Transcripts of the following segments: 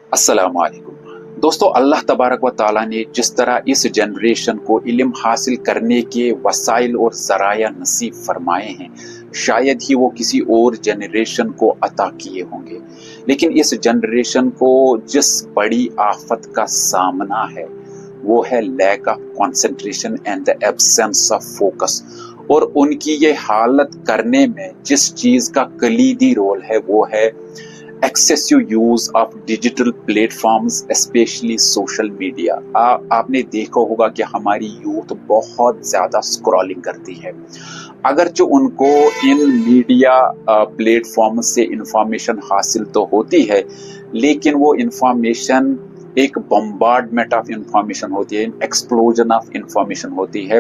अस्सलाम वालेकुम। दोस्तों, अल्लाह तबारक व ताला ने जिस तरह इस जनरेशन को इल्म हासिल करने के वसाइल और ज़राया नसीब फरमाए हैं, शायद ही वो किसी और जनरेशन को अता किए होंगे। लेकिन इस जनरेशन को जिस बड़ी आफत का सामना है वो है lack of concentration and the absence of focus. और उनकी ये हालत करने में जिस चीज़ का कलीदी रोल है वो है excessive use of digital platforms, especially social media। आपने देखा होगा कि हमारी यूथ बहुत ज़्यादा स्क्रॉलिंग करती है। अगर जो उनको इन मीडिया प्लेटफॉर्म से इंफॉर्मेशन हासिल तो होती है, लेकिन वो इंफॉर्मेशन एक बम्बार्डमेंट ऑफ इंफॉर्मेशन होती है, एक्सप्लोजन ऑफ इंफॉर्मेशन होती है।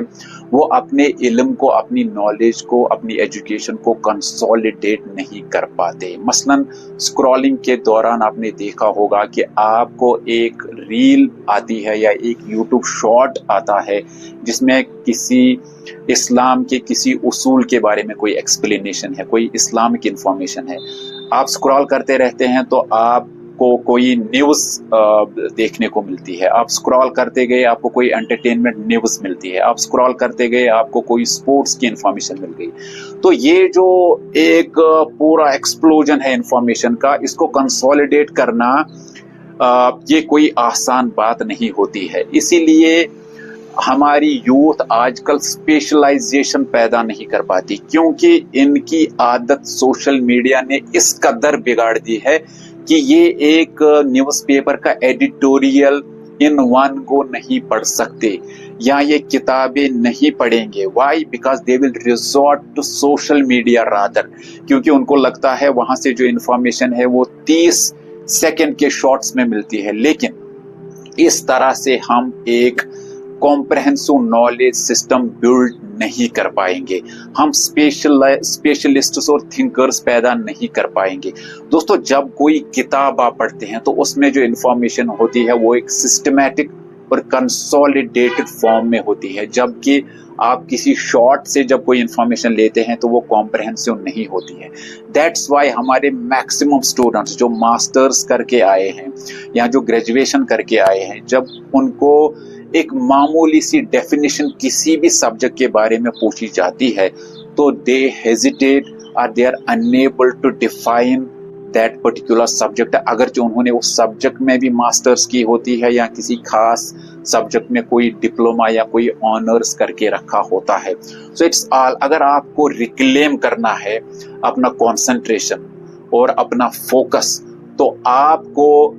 वो अपने इल्म को, अपनी नॉलेज को, अपनी एजुकेशन को कंसोलिडेट नहीं कर पाते। मसलन स्क्रॉलिंग के दौरान आपने देखा होगा कि आपको एक रील आती है या एक यूट्यूब शॉर्ट आता है जिसमें किसी इस्लाम के किसी उसूल के बारे में कोई एक्सप्लेनेशन है, कोई इस्लामिक इंफॉर्मेशन है। आप स्क्रॉल करते रहते हैं तो आप को कोई न्यूज देखने को मिलती है। आप स्क्रॉल करते गए आपको कोई एंटरटेनमेंट न्यूज मिलती है। आप स्क्रॉल करते गए आपको कोई स्पोर्ट्स की इंफॉर्मेशन मिल गई। तो ये जो एक पूरा एक्सप्लोजन है इंफॉर्मेशन का, इसको कंसोलिडेट करना ये कोई आसान बात नहीं होती है। इसीलिए हमारी यूथ आजकल स्पेशलाइजेशन पैदा नहीं कर पाती, क्योंकि इनकी आदत सोशल मीडिया ने इस कदर बिगाड़ दी है कि ये एक न्यूज़पेपर का एडिटोरियल इन वन गो नहीं पढ़ सकते या ये किताबें नहीं पढ़ेंगे। Why? Because they will resort to social media rather, क्योंकि उनको लगता है वहां से जो इंफॉर्मेशन है वो 30 सेकंड के शॉर्ट्स में मिलती है। लेकिन इस तरह से हम एक कॉम्प्रहेंसिव नॉलेज सिस्टम बिल्ड नहीं कर पाएंगे, हम स्पेशलिस्ट्स और थिंकर्स पैदा नहीं कर पाएंगे। दोस्तों, जब कोई किताब आप पढ़ते हैं तो उसमें जो इंफॉर्मेशन होती है वो एक सिस्टमैटिक और कंसोलिडेटेड फॉर्म में होती है, जबकि आप किसी शॉर्ट से जब कोई इंफॉर्मेशन लेते हैं तो वो कॉम्प्रहेंसिव नहीं होती है। दैट्स वाई हमारे मैक्सिमम स्टूडेंट्स जो मास्टर्स करके आए हैं या जो ग्रेजुएशन करके आए हैं, जब उनको एक मामूली सी डेफिनेशन किसी भी सब्जेक्ट के बारे में पूछी जाती है तो दे हेजिटेट और they are unable to define that particular subject. अगर जो उन्होंने उस सब्जेक्ट में भी मास्टर्स की होती है या किसी खास सब्जेक्ट में कोई डिप्लोमा या कोई ऑनर्स करके रखा होता है। सो इट्स ऑल, अगर आपको रिक्लेम करना है अपना कंसंट्रेशन और अपना फोकस, तो आपको